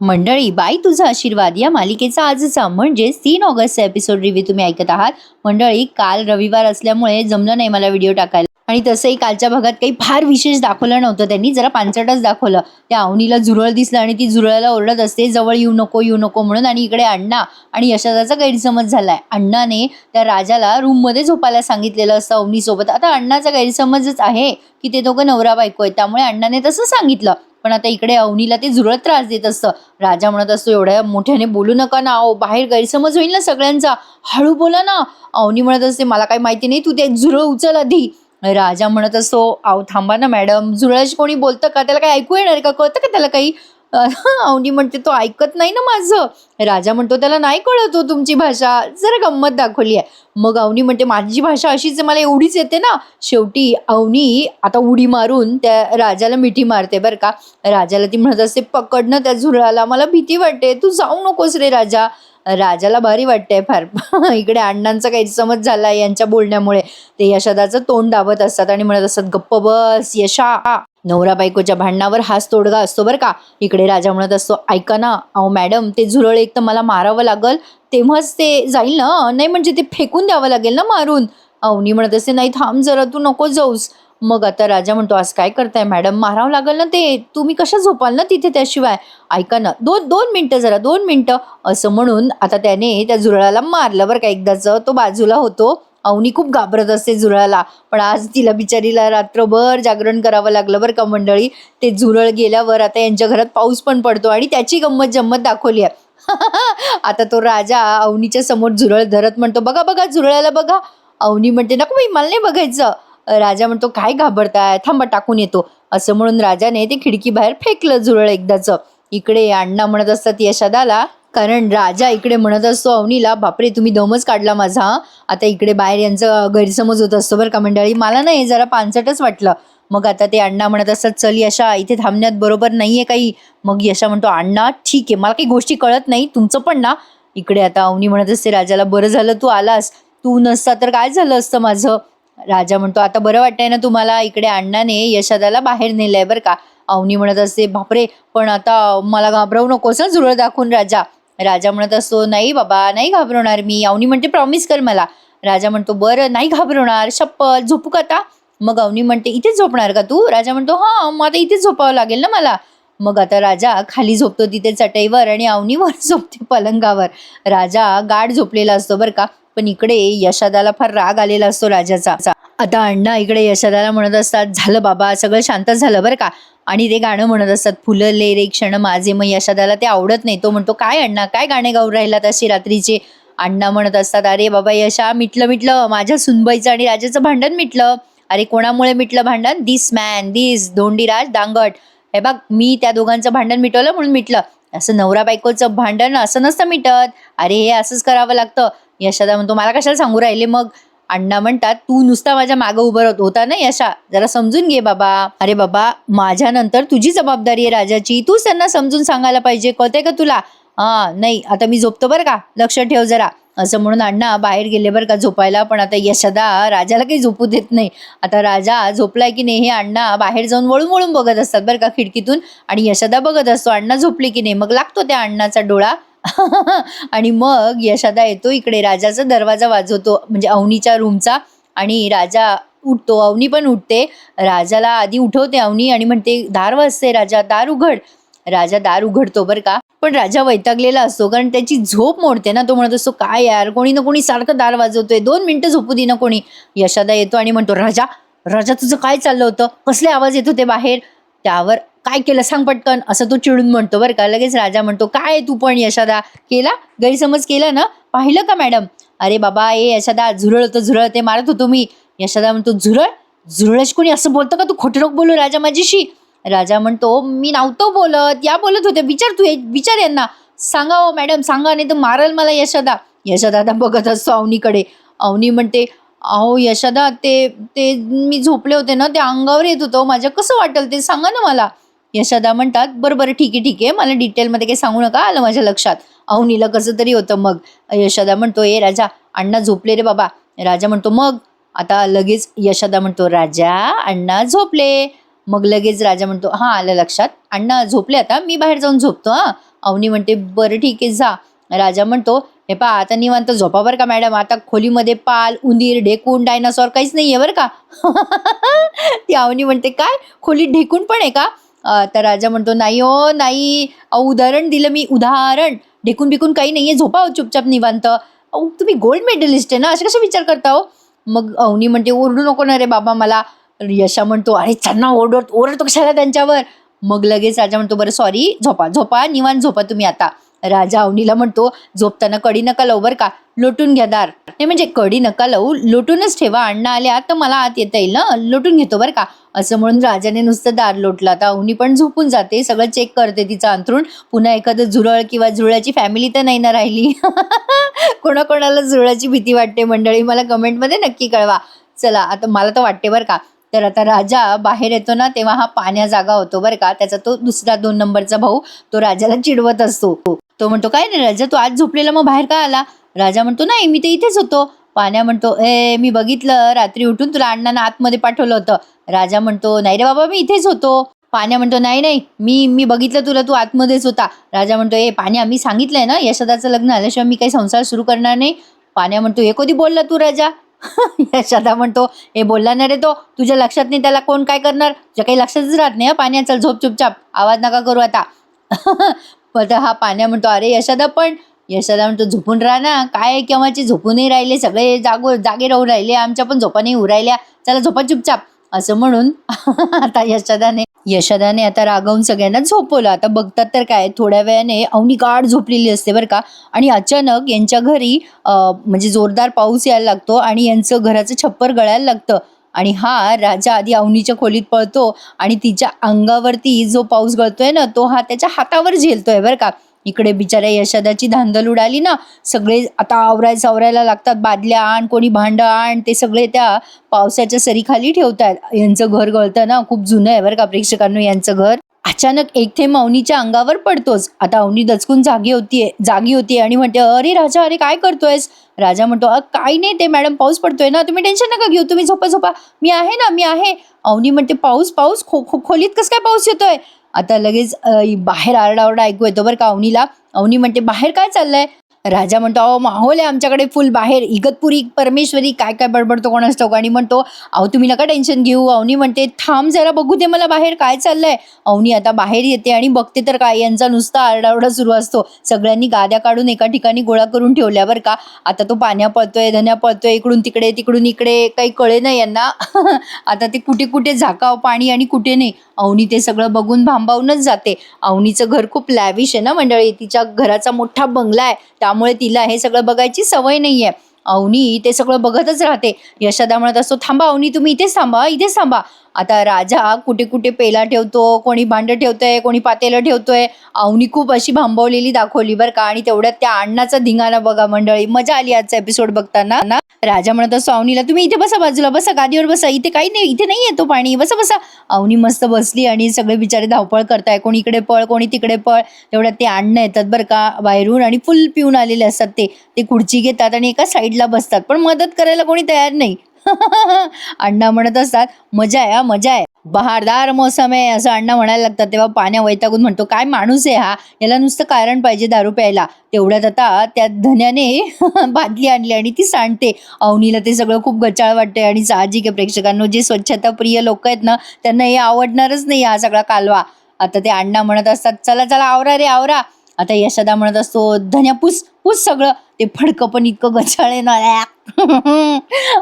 मंडळी, बाई तुझा आशीर्वाद या मालिकेचा आजचा म्हणजेच 3 ऑगस्टचा एपिसोड रिव्ह्यू तुम्ही ऐकत आहात. मंडळी, काल रविवार असल्यामुळे जमलं नाही मला व्हिडिओ टाकायला आणि तसंही कालच्या भागात काही फार विशेष दाखवलं नव्हतं. त्यांनी जरा पांचटच दाखवलं. त्या अवनीला झुरळ दिसलं आणि ती झुरळाला ओरडत असते, जवळ येऊ नको येऊ नको म्हणून. आणि इकडे अण्णा आणि यशोदाचा गैरसमज झालाय. अण्णाने त्या राजाला रूममध्ये झोपायला सांगितलेलं असतं अवनीसोबत. आता अण्णाचा गैरसमजच आहे की ते दोघं नवरा बायको आहेत, त्यामुळे अण्णाने तसं सांगितलं. पण आता इकडे अवनीला ते झुरळ त्रास देत असतं. राजा म्हणत असतो, एवढ्या मोठ्याने बोलू नका ना, बाहेर गैरसमज होईल ना सगळ्यांचा, हळू बोला ना. अवनी म्हणत असते, मला काही माहिती नाही, तू ते झुरळ उचल आधी. राजा म्हणत असतो, अहो थांबा ना मॅडम, झुरळाशी कोणी बोलतं का, त्याला काही ऐकू येणार का, कळतं का त्याला काही. अवनी म्हणते, तो ऐकत नाही ना माझं. राजा म्हणतो, त्याला नाही कळत हो तुमची भाषा. जरा गंमत दाखवली आहे. मग अवनी म्हणते, माझी भाषा अशीच आहे, मला एवढीच येते ना. शेवटी अवनी आता उडी मारून त्या राजाला मिठी मारते बरं का. राजाला ती म्हणत असते, पकडणं त्या झुरळाला, मला भीती वाटते, तू जाऊ नकोस रे राजा. राजाला भारी वाटतंय फार. इकडे अण्णांचा गैरसमज झाला यांच्या बोलण्यामुळे. ते यशोदाचं तोंड दाबत असतात आणि म्हणत असतात, गप्प बस यशा. नवरा बायकोच्या भांडणावर हाच तोडगा असतो बरं का. इकडे राजा म्हणत असतो, ऐका ना, अहो मॅडम, ते झुरळ एक तर मला मारावं लागल, तेव्हाच ते जाईल ना, नाही म्हणजे ते फेकून द्यावं लागेल ना मारून. अवनी म्हणत असते, नाही थांब जरा, तू नको जाऊस. मग आता राजा म्हणतो, आज काय करताय मॅडम, मारावं लागेल ना ते, तुम्ही कशा झोपाल ना तिथे त्याशिवाय. ऐका ना, दोन दोन मिनटं, जरा 2 मिनटं. असं म्हणून आता त्याने त्या झुरळाला मारलं बरं का एकदाच. तो बाजूला होतो. अवनी खूप घाबरत असते झुरळाला, पण आज तिला बिचारीला रात्रभर जागरण करावं लागलं बरं का मंडळी. ते झुरळ गेल्यावर आता यांच्या घरात पाऊस पण पडतो आणि त्याची गंमत जम्मत दाखवली आहे. आता तो राजा अवनीच्या समोर झुरळ धरत म्हणतो, बघा बघा झुरळाला बघा. अवनी म्हणते, नको बाई, मला नाही बघायचं. राजा म्हणतो, काय घाबरताय, थांबा टाकून येतो. असं म्हणून राजाने ते खिडकी बाहेर फेकलं झुरळ एकदाच. इकडे अण्णा म्हणत असतात यशोदाला, कारण राजा इकडे म्हणत असतो अवनीला, बापरे तुम्ही दमच काढला माझा. आता इकडे बाहेर यांचा गैरसमज होत असतो बरं का मंडळी. मला नाही, जरा पानसटच वाटलं. मग आता ते अण्णा म्हणत असतात, चल यशा, इथे थांबण्यात बरोबर नाहीये काही. मग यशा म्हणतो, अण्णा ठीक आहे, मला काही गोष्टी कळत नाही, तुमचं पण ना. इकडे आता अवनी म्हणत असते राजाला, बरं झालं तू आलास, तू नसता तर काय झालं असतं माझं. राजा म्हणतो, आता बरं वाटतंय ना तुम्हाला. इकडे अण्णाने यशोदाला बाहेर नेलंय बरं का. अवनी म्हणत असते, बापरे, पण आता मला घाबरवू नकोस ना झुरळ दाखवून राजा. राजा म्हणत असतो, नाही बाबा, नाही घाबरवणार मी. अवनी म्हणते, प्रॉमिस कर मला. राजा म्हणतो, बरं नाही घाबरवणार, शपथ, झोपू का आता. मग अवनी म्हणते, इथेच झोपणार का तू. राजा म्हणतो, हा, मग आता इथेच झोपावं लागेल ना मला. मग आता राजा खाली झोपतो तिथे चटईवर आणि अवनी वर झोपते पलंगावर. राजा गाढ झोपलेला असतो बरं का. पण इकडे यशोदाला फार राग आलेला असतो राजाचा. आता अण्णा इकडे यशोदाला म्हणत असतात, झालं बाबा, सगळं शांत झालं बरं का. आणि ते गाणं म्हणत असतात, फुलले रे क्षण माझे. मग यशोदाला ते आवडत नाही. तो म्हणतो, काय अण्णा, काय गाणे गाऊन राहिलात अशी रात्रीचे. अण्णा म्हणत असतात, अरे बाबा यशा, मिटलं, माझ्या सुनबाईचं आणि राजाचं भांडण मिटलं. अरे कोणामुळे मिटलं भांडण, दिस मॅन, दिस धोंडीराज दांगट. हे बघ, मी त्या दोघांचं भांडण मिटवलं म्हणून मिटलं. असं नवरा बायकोचं भांडण असं नसतं मिटत. अरे हे असंच करावं लागतं. यशोदा म्हणतो, मला कशाला सांगू राहिले मग. अण्णा म्हणतात, तू नुसता माझ्या मागं उभं होता ना यशा, जरा समजून घे बाबा. अरे बाबा, माझ्यानंतर तुझी जबाबदारी आहे राजाची, तूच त्यांना समजून सांगायला पाहिजे, कळतंय का तुला. नाही, आता मी झोपतो बरं का, लक्ष ठेव जरा. असं म्हणून अण्णा बाहेर गेले बरं का झोपायला. पण आता यशोदा राजाला काही झोपू देत नाही. आता राजा झोपलाय की नाही हे अण्णा बाहेर जाऊन वळून वळून बघत असतात बरं का खिडकीतून. आणि यशोदा बघत असतो अण्णा झोपले की नाही. मग लागतो त्या अण्णाचा डोळा. आणि मग यशोदा येतो इकडे, राजाचा दरवाजा वाजवतो, म्हणजे अवनीच्या रूमचा. आणि राजा उठतो, अवनी पण उठते. राजाला आधी उठवते अवनी आणि म्हणते, दार वाजते राजा, दार उघड. राजा दार उघडतो बरं का. पण राजा वैतागलेला असतो, कारण त्याची झोप मोडते ना. तो म्हणत असतो, काय यार, कोणी ना कोणी सारखं दार वाजवतोय, 2 मिनिटं झोपू दे ना कोणी. यशोदा येतो आणि म्हणतो, राजा, राजा तुझं काय चाललं होतं, कसले आवाज येत होते बाहेर. त्यावर, काय केलं सांग पटकन, असं तो चिडून म्हणतो बरं का. लगेच राजा म्हणतो, काय तू पण यशोदा, केला गैरसमज केला ना, पाहिलं का मॅडम. अरे बाबा, यशोदा, झुरळ होतं, झुरळ, ते मारत होतो मी. यशोदा म्हणतो, झुरळ, झुरळाशी कोणी असं बोलतं का, तू खोटं नको बोलू राजा माझ्याशी. राजा म्हणतो, मी नव्हतो बोलत, या बोलत होते, विचार तू, विचार यांना, सांगा हो मॅडम, सांगा, नाही तर मारल मला यशोदा. यशोदा आता बघत असतो अवनीकडे. अवनी म्हणते, अहो यशोदा, ते ते मी झोपले होते ना, ते अंगावर येत होतं माझ्या, कसं वाटेल ते सांगा ना मला. यशोदा म्हणतात, बरं बरं, ठीक आहे ठीक आहे, मला डिटेलमध्ये काही सांगू नका, आलं माझ्या लक्षात. अवनीला कसं तरी होतं. मग यशोदा म्हणतो, राजा, अण्णा झोपले रे बाबा. राजा म्हणतो, मग. आता लगेच यशोदा म्हणतो, राजा, अण्णा झोपले. मग लगेच राजा म्हणतो, हां आलं लक्षात, अण्णा झोपले, आता मी बाहेर जाऊन झोपतो. अवनी म्हणते बरं ठीक आहे जा. राजा म्हणतो हे पहा आता निवांत झोपा बरं का मॅडम, आता खोलीमध्ये पाल, उंदीर, ढेकून, डायनासॉर काहीच नाहीये बरं का. ती अवनी म्हणते काय खोलीत ढेकून पण आहे का? तर राजा म्हणतो नाही हो नाही, अहो उदाहरण दिलं मी, उदाहरण, ढेकून बिकून काही नाहीये, झोपा हो चुपचाप निवांत. अहो तुम्ही गोल्ड मेडलिस्ट आहे ना, असे कसे विचार करता हो? मग अवनी म्हणते ओरडू नको ना रे बाबा मला. यशा म्हणतो अरे चन्ना ओरडतो कशाला त्यांच्यावर. मग लगेच राजा म्हणतो बरं सॉरी, झोपा झोपा निवांत झोपा तुम्ही आता. राजा अवनीला म्हणतो झोपताना कडी नका लावू बरं का, लोटून घ्या दार. नाही म्हणजे कडी नका लावू, लोटूनच ठेवा, अण्णा आल्या तर मला आत येता येईल ना, लोटून घेतो बरं का. असं म्हणून राजाने नुसतं दार लोटलं. आता अवनी पण झोपून जाते, सगळं चेक करते तिचं अंथरूण. पुन्हा एखादं झुरळ किंवा झुरळाची फॅमिली तर नाही ना राहिली. कोणाकोणाला झुरळाची भीती वाटते मंडळी, मला कमेंटमध्ये नक्की कळवा. चला आता मला तर वाटते बरं का. तर आता राजा बाहेर येतो ना तेव्हा हा पाण्या जागा होतो बरं का. त्याचा तो दुसरा 2 नंबरचा भाऊ तो राजाला चिडवत असतो. तो म्हणतो काय रे राजा तू आज झोपलेला मग बाहेर का आला? राजा म्हणतो नाही मी तर इथेच होतो. पाण्या म्हणतो मी बघितलं रात्री उठून तुला अण्णांना आतमध्ये पाठवलं होतं. राजा म्हणतो नाही रे बाबा मी इथेच होतो. पाण्या म्हणतो नाही नाही मी बघितलं तुला, तू आतमध्येच होता. राजा म्हणतो पाण्या मी सांगितलंय ना यशोदाचं लग्न झाल्याशिवाय मी काही संसार सुरू करणार नाही. पाण्या म्हणतो हे कधी बोलला तू राजा? यशोदा म्हणतो हे बोलला ना रे तो, तुझ्या लक्षात नाही त्याला कोण काय करणार, तुझ्या काही लक्षातच राहत नाही. पाण्या चल झोप चुपचाप, आवाज नका करू आता. पण हा पाण्या म्हणतो अरे यशोदा पण. यशोदा म्हणतो झोपून राहा ना, काय केव्हाचे झोपूनही राहिले, सगळे जागे राहू राहिले, आमच्या पण झोपा नाही उरायल्या, चला झोपा चुपचाप. असं म्हणून आता यशोदाने आता रागावून सगळ्यांना झोपवलं. आता बघतात तर काय थोड्या वेळाने अवनी गाढ झोपलेली असते बरं का. आणि अचानक यांच्या घरी म्हणजे जोरदार पाऊस यायला लागतो आणि यांचं घराचं छप्पर गळायला लागतं. आणि हा राजा आधी अवनीच्या खोलीत पळतो आणि तिच्या अंगावरती जो पाऊस गळतोय ना तो हा त्याच्या हातावर झेलतोय बरं का. इकडे बिचाऱ्या यशोदाची धांदल उडाली ना, सगळे आता आवरायला लागतात, बादल्या आण, कोणी भांडं आण, ते सगळे त्या पावसाच्या सरीखाली ठेवतात. यांचं घर गळतं ना, खूप जुनं आहे बरं का प्रेक्षकांनो यांचं घर. अचानक एक थेंब अवनीच्या अंगावर पडतोच. आता अवनी दचकून जागी होतीये आणि म्हणते अरे राजा अरे काय करतोयस? राजा म्हणतो काही नाही ते मॅडम पाऊस पडतोय ना, तुम्ही टेन्शन नका घेऊ, तुम्ही झोपा मी आहे ना मी आहे. अवनी म्हणते पाऊस खोलीत कसं काय पाऊस येतोय? आता लगेच बाहेर आरडाओरडा ऐकू येतो बरं का अवनीला. अवनी म्हणते बाहेर काय चाललंय? राजा म्हणतो अहो माहोल आहे आमच्याकडे फुल बाहेर, इगतपुरी परमेश्वरी काय काय बडबडतो कोणास ठाऊक. आणि म्हणतो अहो तुम्ही नका टेन्शन घेऊ. अवनी म्हणते थांब जरा बघू दे मला बाहेर काय चाललंय. अवनी आता बाहेर येते आणि बघते तर काय यांचा नुसता आरडाओरडा सुरू असतो. सगळ्यांनी गाद्या काढून एका ठिकाणी गोळा करून ठेवल्या बरं का. आता तो पाण्या पळतोय, धन्या पळतोय, इकडून तिकडे तिकडून इकडे, काही कळे नाही यांना. आता ते कुठे कुठे झाकाव पाणी आणि कुठे नाही. अवनी ते सगळं बघून भांबावूनच जाते. अवनीचं घर खूप लॅविश आहे ना मंडळी, तिच्या घराचा मोठा बंगला आहे, त्यामुळे तिला हे सगळं बघायची सवय नाहीये. अवनी ते सगळं बघतच राहते. यशोदा म्हणत असतो थांबा अवनी तुम्ही इथेच थांबा. आता राजा कुठे कुठे पेला ठेवतो, कोणी भांडं ठेवतोय, कोणी पातेलं ठेवतोय. अवनी खूप अशी भांबवलेली दाखवली बरं का. आणि तेवढ्यात त्या अण्णाचा धिंगाणा बघा मंडळी, मजा आली आजचा एपिसोड बघताना ना. राजा म्हणत असतो अवनीला तुम्ही इथे बसा, बाजूला बसा, गादीवर बसा, इथे काही नाही, इथे नाही येतो पाणी, बसा. अवनी मस्त बसली आणि सगळे बिचारे धावपळ करताय, कोणी इकडे पळ कोणी तिकडे पळ. तेवढ्यात ते अण्णा येतात बरं का बाहेरून आणि फुल पिऊन आलेले असतात. ते खुर्ची घेतात आणि एका साईडला बसतात, पण मदत करायला कोणी तयार नाही. अण्णा म्हणत असतात मजा आहे बहारदार मोसम आहे असं अण्णा म्हणायला लागतात. तेव्हा पाण्या वैतागून म्हणतो काय माणूस आहे हा, याला नुसतं कारण पाहिजे दारू प्यायला. तेवढ्यात आता त्या धन्याने बादली आणली आणि ती सांडते. अवनीला ते सगळं खूप गचाळ वाटतंय आणि साहजिक आहे प्रेक्षकांनो, जे स्वच्छता प्रिय लोक आहेत ना त्यांना हे आवडणारच नाही हा सगळा कालवा. आता ते अण्णा म्हणत असतात चला आवरा रे आवरा. आता यशोदा म्हणत असतो धन्या पुस सगळं. ते फडकं पण इतकं गचाळ ना.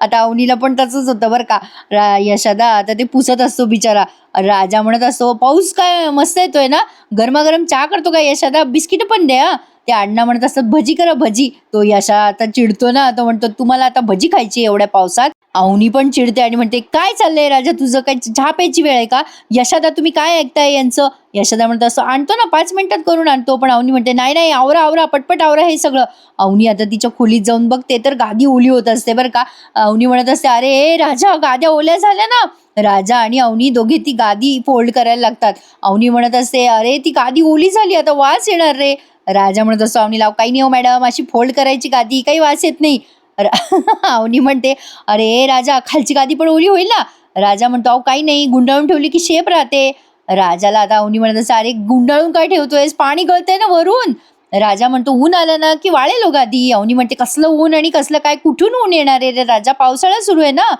आता अवनीला पण तसंच होतं बरं का. यशोदा आता ते पुसत असतो बिचारा. राजा म्हणत असतो पाऊस काय मस्त येतोय ना, गरमागरम चहा करतो का यशोदा, बिस्किट पण द्या. ते अण्णा म्हणत असतात भजी करा भजी. तो यशा आता चिडतो ना, तो म्हणतो तुम्हाला आता भजी खायची एवढ्या पावसात. अवनी पण चिडते आणि म्हणते काय चाललंय राजा तुझं, काय चहा प्यायची वेळ आहे का? यशोदा तुम्ही काय ऐकताय यांचं? यशोदा म्हणत असतो आणतो ना 5 मिनिटात करून आणतो. पण अवनी म्हणते नाही आवरा पटपट आवरा हे सगळं. अवनी आता तिच्या खोलीत जाऊन बघते तर गादी ओली होत असते बरं का. अवनी म्हणत असते अरे राजा गाद्या ओल्या झाल्या ना. राजा आणि अवनी दोघे ती गादी फोल्ड करायला लागतात. अवनी म्हणत असते अरे ती गादी ओली झाली आता वास येणार रे. राजा म्हणत असतो अवनीला काही नाही हो मॅडम, अशी फोल्ड करायची गादी, काही वास येत नाही. अवनी म्हणते अरे राजा खालची गादी पण ओली होईल ना. राजा म्हणतो अहो काही नाही, गुंडाळून ठेवली की शेप राहते. राजाला आता अवनी म्हणत असते, अरे गुंडाळून काय ठेवतोयस, पाणी गळतंय ना वरून. राजा म्हणतो, ऊन आलं ना की वाळेल हो गादी. अवनी म्हणते, कसलं ऊन आणि कसलं काय, कुठून ऊन येणार आहे रे राजा, पावसाळा सुरू आहे ना.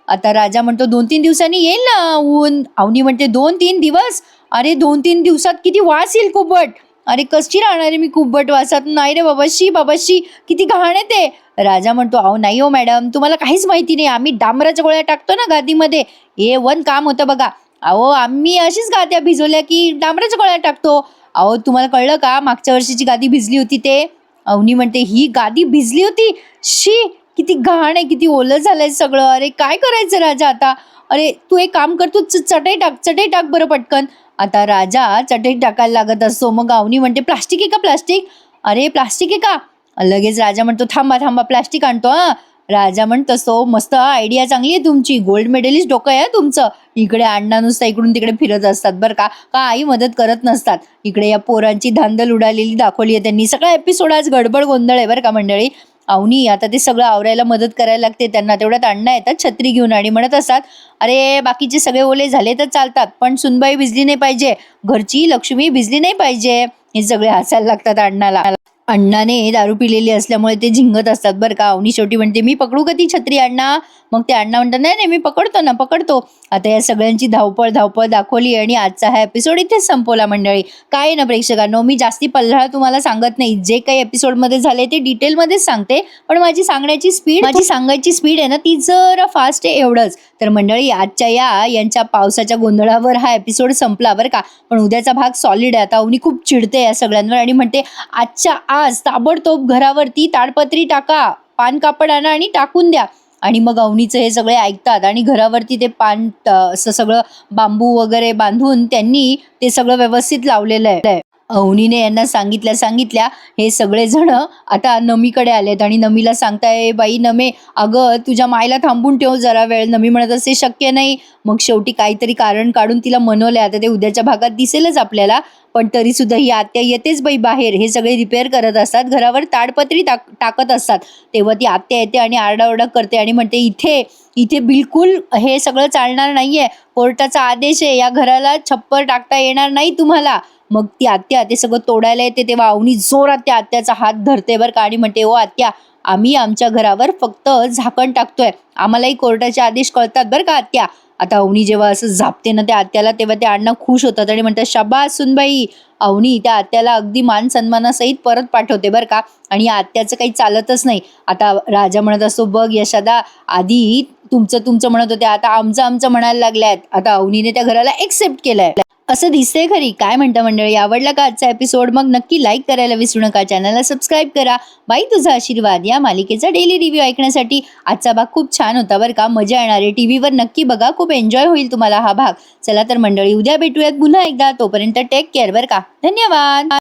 आता राजा म्हणतो, 2-3 दिवसांनी येईल ना ऊन. अवनी म्हणते, 2-3 दिवस, अरे 2-3 दिवसात किती वास येईल कुबट. अरे कशी राहणार आहे मी कुबट वासात. नाही रे बाबाशी बाबाशी, किती घाण आहे ते. राजा म्हणतो, अहो नाही हो मॅडम, तुम्हाला काहीच माहिती नाही, आम्ही डांबराच्या गोळ्या टाकतो ना गादीमध्ये, A1 काम होतं बघा. अहो आम्ही अशीच गाद्या भिजवल्या की डांबराच्या गोळ्या टाकतो. अहो तुम्हाला कळलं का, मागच्या वर्षीची गादी भिजली होती ते. अवनी म्हणते, ही गादी भिजली होती, शी किती घाण आहे, किती ओलं झालंय सगळं. अरे काय करायचं राजा आता. अरे तू एक काम कर, तू चटई टाक बरं पटकन. आता राजा चटई टाकायला लागत असतो. मग अवनी म्हणते, प्लास्टिक आहे का प्लास्टिक. अरे प्लास्टिक आहे का. लगेच राजा म्हणतो, थांबा थांबा प्लास्टिक आणतो. हा राजा म्हणत असतो, मस्त आयडिया चांगली आहे तुमची, गोल्ड मेडलिस्ट डोकं आहे तुमचं. इकडे अण्णा नुसतं इकडून तिकडे फिरत असतात बरं का, आई मदत करत नसतात. इकडे या पोरांची धांदल उडालेली दाखवली आहे त्यांनी. सगळा एपिसोड आज गडबड गोंधळ आहे बरं का मंडळी. अवनी आता ते सगळं आवरायला मदत करायला लागते त्यांना. तेवढ्यात अण्णा येतात छत्री घेऊन आणि म्हणत असतात, अरे बाकीचे सगळे ओले झाले तर चालतात, पण सुनबाई भिजली नाही पाहिजे, घरची लक्ष्मी भिजली नाही पाहिजे. हे सगळे हसायला लागतात अण्णाला. अण्णाने दारू पिलेली असल्यामुळे ते झिंगत असतात बरं का. अवनी शेवटी म्हणते, मी पकडू का ती छत्री अण्णा. मग ते अण्णा म्हणतात, नाही नाही मी पकडतो ना, पकडतो. आता या सगळ्यांची धावपळ दाखवली आणि आजचा हा एपिसोड इथेच संपवला मंडळी. काय आहे ना प्रेक्षकांनो, मी जास्ती पल्हाळ तुम्हाला सांगत नाही, जे काही एपिसोडमध्ये झाले ते डिटेलमध्येच सांगते, पण माझी सांगायची स्पीड आहे ना ती जरा फास्ट आहे एवढंच. तर मंडळी आजच्या यांच्या पावसाच्या गोंधळावर हा एपिसोड संपला बरं का. पण उद्याचा भाग सॉलिड आहे. आता अवनी खूप चिडते या सगळ्यांवर आणि म्हणते, आजच्या आज ताबडतोब घरावरती ताडपत्री टाका, पान कापड आणा आणि टाकून द्या. आणि मग अवनीचं हे सगळे ऐकतात आणि घरावरती ते असं सगळं बांबू वगैरे बांधून त्यांनी ते सगळं व्यवस्थित लावलेलं आहे. अवनीने यांना सांगितल्या हे सगळे जण आता नमीकडे आलेत आणि नमीला सांगताय, बाई नमे, अगं तुझ्या मायला थांबून ठेव जरा वेळ. नमी म्हणत असते, शक्य नाही. मग शेवटी काहीतरी कारण काढून तिला मनवलंय. आता ते उद्याच्या भागात दिसेलच आपल्याला, पण तरी सुद्धा ही आत्या येतेच बाई बाहेर. हे सगळे रिपेअर करत असतात, घरावर ताडपत्री टाकत असतात. तेव्हा ती आत्या येते आणि आरडाओरडा करते आणि म्हणते, इथे बिलकुल हे सगळं चालणार नाहीये, कोर्टाचा आदेश आहे, या घराला छप्पर टाकता येणार नाही तुम्हाला. मग ती आत्या ते सगळं तोडायला येते. तेव्हा अवनी जोरात त्या आत्याचा हात धरते बरं का आणि म्हणते, ओ आत्या, आम्ही आमच्या घरावर फक्त झाकण टाकतोय, आम्हालाही कोर्टाचे आदेश कळतात बरं का आत्या. आता अवनी जेव्हा असं झापते ना त्या आत्याला, तेव्हा ते अण्णा खुश होतात आणि म्हणतात, शाबास सुनबाई. अवनी त्या आत्याला अगदी मान सन्मानासहित परत पाठवते बरं का. आणि या आत्याचं काही चालतच नाही. आता राजा म्हणत असतो, बघ यशादा, आधी तुमचं म्हणत होते, आता आमचं म्हणायला लागल्यात. आता अवनीने त्या घराला एक्सेप्ट केलंय असं दिसतंय खरी. काय म्हणता मंडळी, आवडला का आजचा एपिसोड. मग नक्की लाईक करायला विसरू नका, चॅनलला सबस्क्राईब करा. बाई तुझा आशीर्वाद या मालिकेचा डेली रिव्ह्यू ऐकण्यासाठी. आजचा भाग खूप छान होता बरं का, मजा येणार आहे. टीव्हीवर नक्की बघा, खूप एन्जॉय होईल तुम्हाला हा भाग. चला तर मंडळी, उद्या भेटूयात पुन्हा एकदा. तोपर्यंत टेक केअर बरं का. धन्यवाद.